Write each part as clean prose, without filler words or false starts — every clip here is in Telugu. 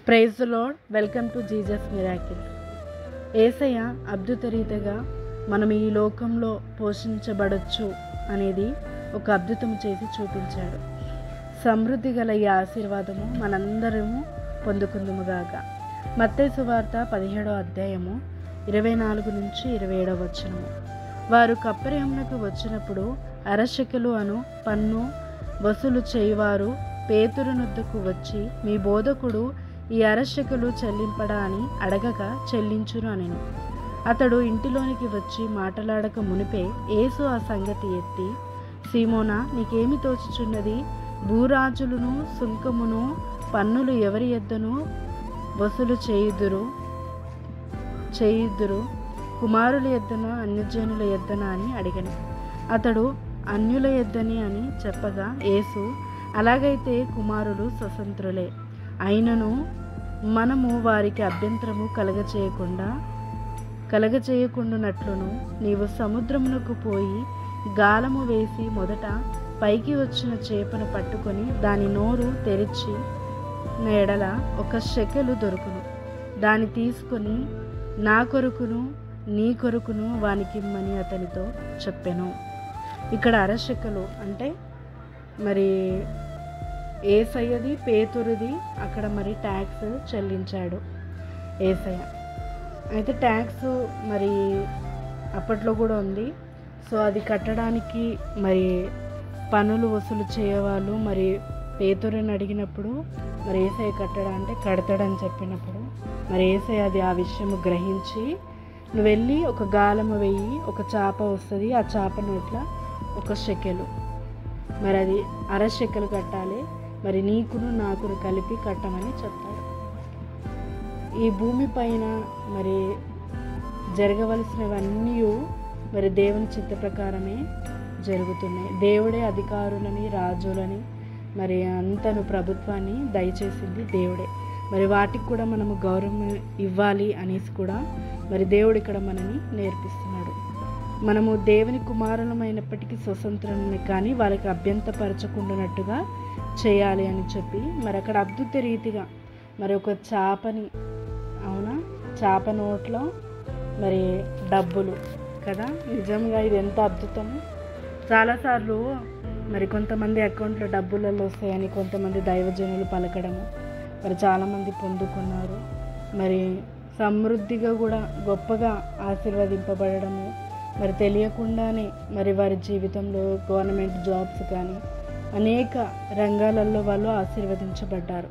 Praise the lord. Welcome to Jesus miracle. Yesayya అద్భుత రీతిగా మనం ఈ లోకంలో పోషించబడొచ్చు అనేది ఒక అద్భుతం చేసి చూపించాడు. సమృద్ధి గల ఈ ఆశీర్వాదము మనందరము పొందుకుందుముగాక. మత్తయి సువార్త 17వ అధ్యాయము 24 నుంచి 27వ వచనము. వారు కపెర్నహూమునకు వచ్చినప్పుడు అరశకెలు అను పన్ను వసూలు చేయువారు పేతురునొద్దకు వచ్చి, మీ బోధకుడు ఈ అరశకెలు చెల్లింపడా అని అడగక, చెల్లించును అనెను. అతడు ఇంటిలోనికి వచ్చి మాటలాడక మునిపే యేసు ఆ సంగతి ఎత్తి, సీమోనా, నీకేమి తోచుచున్నది? భూరాజులను సుంకమును పన్నులు ఎవరి యొద్దను వసూలు చేయుదురు, కుమారుల యొద్దన అన్యజనుల యొద్దన అని అడిగను. అతడు అన్యుల యొద్దని అని చెప్పగా, యేసు, అలాగైతే కుమారులు స్వతంత్రులే. అయినను మనము వారికి అభ్యంతరము కలగచేయకుండానట్లును నీవు సముద్రమునకు పోయి గాలము వేసి మొదట పైకి వచ్చిన చేపను పట్టుకొని దాని నోరు తెరిచి ఎడల 1 షెకెలు దొరుకును. దాన్ని తీసుకొని నా కొరకును నీ కొరకును వానికిమ్మని అతనితో చెప్పెను. ఇక్కడ అరశకెలు అంటే మరి యేసయ్యది, పేతురుది అక్కడ మరి ట్యాక్స్ చెల్లించాడు యేసయ్య. అయితే ట్యాక్స్ మరి అప్పట్లో కూడా ఉంది. సో అది కట్టడానికి మరి పన్నులు వసూలు చేయవాళ్ళు మరి పేతురుని అడిగినప్పుడు మరి యేసయ్య కడతాడని చెప్పినప్పుడు మరి యేసయ్య అది ఆ విషయము గ్రహించి, నువ్వు వెళ్ళి ఒక గాలము వెయ్యి, ఒక చేప వస్తుంది, ఆ చేప నోట్ల 1 షెకెలు, మరి అది అరశకెలు కట్టాలి, మరి నీకును నాకును కలిపి కట్టమని చెప్తాడు. ఈ భూమి పైన మరి జరగవలసినవన్నీ మరి దేవుని చిత్త ప్రకారమే జరుగుతున్నాయి. దేవుడే అధికారులని, రాజులని, మరి అంతను ప్రభుత్వాన్ని దయచేసింది దేవుడే. మరి వాటికి కూడా మనము గౌరవం ఇవ్వాలి అనేసి కూడా మరి దేవుడు ఇక్కడ మనని నేర్పిస్తున్నాడు. మనము దేవుని కుమారులమైనప్పటికీ స్వతంత్రమే, కానీ వాళ్ళకి అభ్యంతరపరచకుండానట్టుగా చేయాలి అని చెప్పి మరి అక్కడ అద్భుత రీతిగా మరి ఒక చేపని, అవునా, చేప నోట్లో మరి డబ్బులు కదా. నిజంగా ఇది ఎంత అద్భుతము. చాలాసార్లు మరి కొంతమంది అకౌంట్లో డబ్బులలో వస్తాయని కొంతమంది దైవజనులు పలకడము మరి చాలామంది పొందుకున్నారు. మరి సమృద్ధిగా కూడా గొప్పగా ఆశీర్వదింపబడము మరి తెలియకుండానే మరి వారి జీవితంలో గవర్నమెంట్ జాబ్స్ కానీ అనేక రంగాలలో వాళ్ళు ఆశీర్వదించబడ్డారు.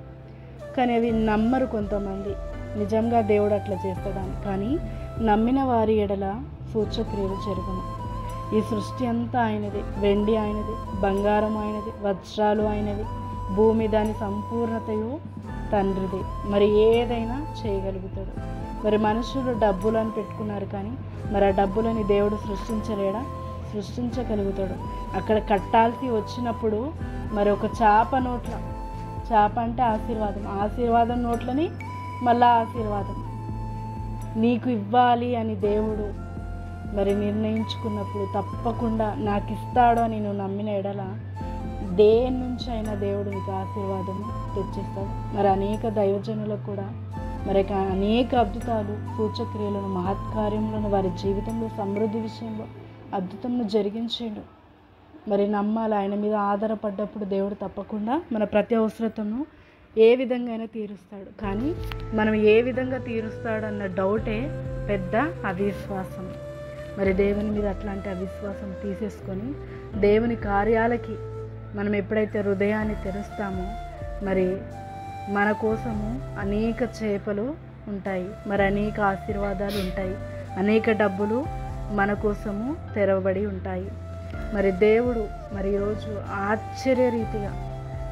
కానీ అవి నమ్మరు కొంతమంది. నిజంగా దేవుడు అట్లా చేస్తాడని. కానీ నమ్మిన వారి ఎడల సూచక్రియలు జరుగును. ఈ సృష్టి అంతా ఆయనది, వెండి ఆయనది, బంగారం ఆయనది, వజ్రాలు ఆయనది, భూమి దాని సంపూర్ణతయు తండ్రిది. మరి ఏదైనా చేయగలుగుతాడు. మరి మనుషులు డబ్బులను పెట్టుకున్నారు, కానీ మరి ఆ డబ్బులని దేవుడు సృష్టించగలుగుతాడు. అక్కడ కట్టాల్సి వచ్చినప్పుడు మరి ఒక చేప నోట్ల, చేప అంటే ఆశీర్వాదం నోట్లని మళ్ళా ఆశీర్వాదం నీకు ఇవ్వాలి అని దేవుడు మరి నిర్ణయించుకున్నప్పుడు తప్పకుండా నాకు ఇస్తాడు అని నువ్వు నమ్మిన ఎడల దేని నుంచి అయినా దేవుడు నీకు ఆశీర్వాదము తెచ్చిస్తాడు. మరి అనేక దైవజనులకు కూడా మరి అనేక అద్భుతాలు, సూచక్రియలను, మహత్కార్యములను వారి జీవితంలో సమృద్ధి విషయంలో అద్భుతంను జరిగించాడు. మరి నమ్మాలి. ఆయన మీద ఆధారపడ్డప్పుడు దేవుడు తప్పకుండా మన ప్రతి అవసరతను ఏ విధంగా అయినా తీరుస్తాడు. కానీ మనం ఏ విధంగా తీరుస్తాడు అన్న డౌటే పెద్ద అవిశ్వాసం. మరి దేవుని మీద అట్లాంటి అవిశ్వాసం తీసేసుకొని దేవుని కార్యాలకి మనం ఎప్పుడైతే హృదయాన్ని తెరుస్తామో మరి మన కోసము అనేక చేపలు ఉంటాయి, మరి అనేక ఆశీర్వాదాలు ఉంటాయి, అనేక డబ్బులు మన కోసము తెరవబడి ఉంటాయి. మరి దేవుడు మరి ఈరోజు ఆశ్చర్యరీతిగా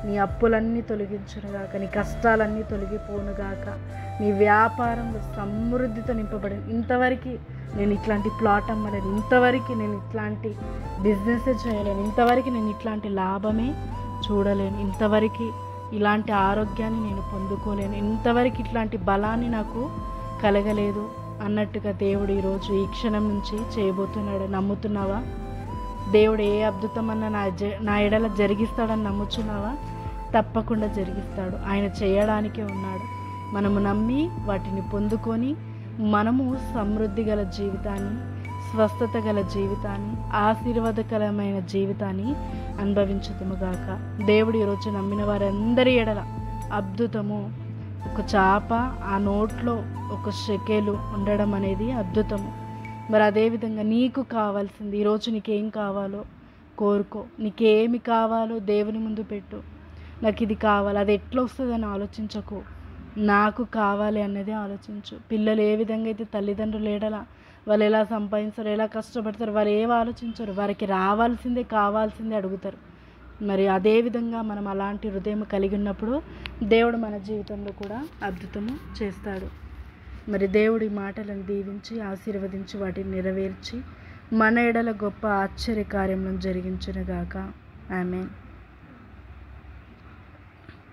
నీ అప్పులన్నీ తొలగించునుగాక, నీ కష్టాలన్నీ తొలగిపోనుగాక, నీ వ్యాపారంలో సమృద్ధితో నింపబడి, ఇంతవరకు నేను ఇట్లాంటి ప్లాట్ అమ్మలేను, ఇంతవరకు నేను ఇట్లాంటి బిజినెస్ చేయలేను, ఇంతవరకు నేను ఇట్లాంటి లాభమే చూడలేను, ఇంతవరకు ఇలాంటి ఆరోగ్యాన్ని నేను పొందుకోలేను, ఇంతవరకు ఇట్లాంటి బలాన్ని నాకు కలగలేదు అన్నట్టుగా దేవుడు ఈరోజు ఈ క్షణం నుంచి చేయబోతున్నాడు. నమ్ముతున్నావా? దేవుడు ఏ అద్భుతమన్నా నా ఎడల జరిగిస్తాడని నమ్ముచున్నావా? తప్పకుండా జరిగిస్తాడు. ఆయన చేయడానికే ఉన్నాడు. మనము నమ్మి వాటిని పొందుకొని మనము సమృద్ధి గల జీవితాన్ని, స్వస్థత గల జీవితాన్ని, ఆశీర్వాదకరమైన జీవితాన్ని అనుభవించుదుముగాక. దేవుడు ఈరోజు నమ్మిన వారందరి ఎడల అద్భుతము. ఒక చేప ఆ నోట్లో ఒక షెకెలు ఉండడం అనేది అద్భుతము. మరి అదేవిధంగా నీకు కావాల్సింది ఈరోజు నీకేం కావాలో కోరుకో. నీకేమి కావాలో దేవుని ముందు పెట్టు. నాకు ఇది కావాలి, అది ఎట్లా వస్తుందని ఆలోచించకు. నాకు కావాలి అన్నది ఆలోచించు. పిల్లలు ఏ విధంగా అయితే తల్లిదండ్రులు ఏడలా వాళ్ళు ఎలా సంపాదించారు, ఎలా కష్టపడతారు, వాళ్ళు ఏవి ఆలోచించరు. వారికి రావాల్సిందే, కావాల్సిందే అడుగుతారు. మరి అదేవిధంగా మనం అలాంటి హృదయం కలిగి ఉన్నప్పుడు దేవుడు మన జీవితంలో కూడా అద్భుతము చేస్తాడు. మరి దేవుడి మాటలను దీవించి ఆశీర్వదించి వాటిని నెరవేర్చి మన ఎడల గొప్ప ఆశ్చర్య కార్యములను జరిగించునుగాక. ఆమేన్.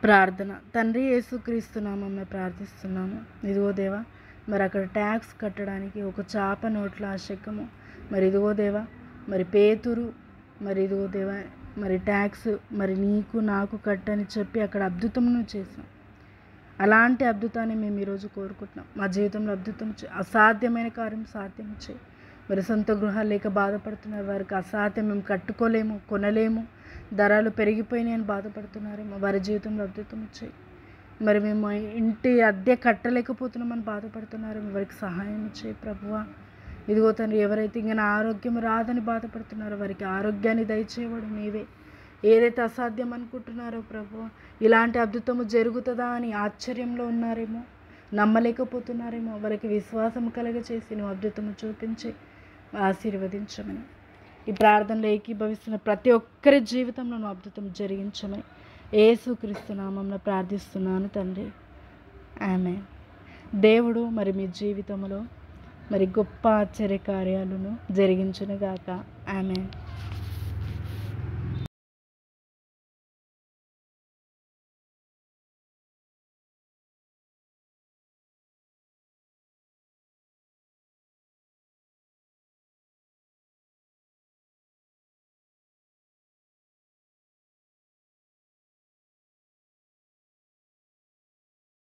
ప్రార్థన. తండ్రి యేసుక్రీస్తు నామమున ప్రార్థిస్తున్నాము. ఇదిగో దేవా, మరి అక్కడ ట్యాక్స్ కట్టడానికి ఒక చేప నోట్ల ఆశకము. మరి ఇదిగో దేవా, మరి పేతురు, మరి ఇదిగో దేవా, మరి ట్యాక్స్ మరి నీకు నాకు కట్టని చెప్పి అక్కడ అద్భుతమును చేసాం. అలాంటి అద్భుతాన్ని మేము ఈరోజు కోరుకుంటున్నాం. మా జీవితంలో అద్భుతం అసాధ్యమైన కార్యం సాధ్యం చేయి. మరి సొంత గృహాలు లేక బాధపడుతున్నారు, వారికి అసాధ్యం, మేము కట్టుకోలేము, కొనలేము, ధరలు పెరిగిపోయినాయని బాధపడుతున్నారేమో, వారి జీవితంలో అద్భుతం చేయి. మరి మేము ఇంటి అద్దె కట్టలేకపోతున్నామని బాధపడుతున్నారేమో, వారికి సహాయం చేయి ప్రభువా. ఇదిగో తండ్రి, ఎవరైతే ఇంకా నా ఆరోగ్యం రాదని బాధపడుతున్నారో వారికి ఆరోగ్యాన్ని దయచేవాడు నీవే. ఏదైతే అసాధ్యం అనుకుంటున్నారో ప్రభువా, ఇలాంటి అద్భుతము జరుగుతుందా అని ఆశ్చర్యంలో ఉన్నారేమో, నమ్మలేకపోతున్నారేమో, వారికి విశ్వాసం కలగచేసి నువ్వు అద్భుతము చూపించి ఆశీర్వదించమని, ఈ ప్రార్థనలో ఏకీభవిస్తున్న ప్రతి ఒక్కరి జీవితంలో నువ్వు అద్భుతం జరిగించమని యేసుక్రీస్తు నామమున ప్రార్థిస్తున్నాను తండ్రి. ఆమేన్. దేవుడు మరి మీ జీవితంలో మరి గొప్ప ఆశ్చర్య కార్యాలను జరిగించునుగాక. ఆమేన్.